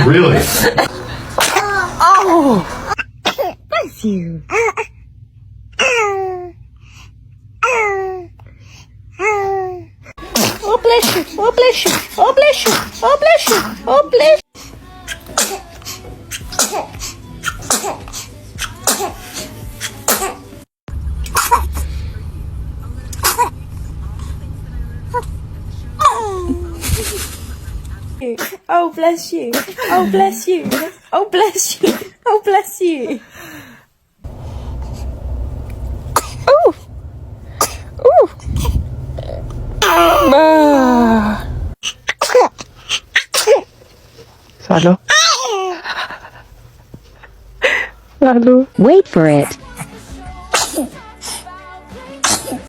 Really? Oh! Bless you. Oh, bless you. Oh, bless you. Oh, bless you. Oh, bless you. Oh, bless you. Oh, bless you. Oh, bless you. Oh, bless you. Oh, bless you. Oh. Oh. Salo. Salo. Wait for it.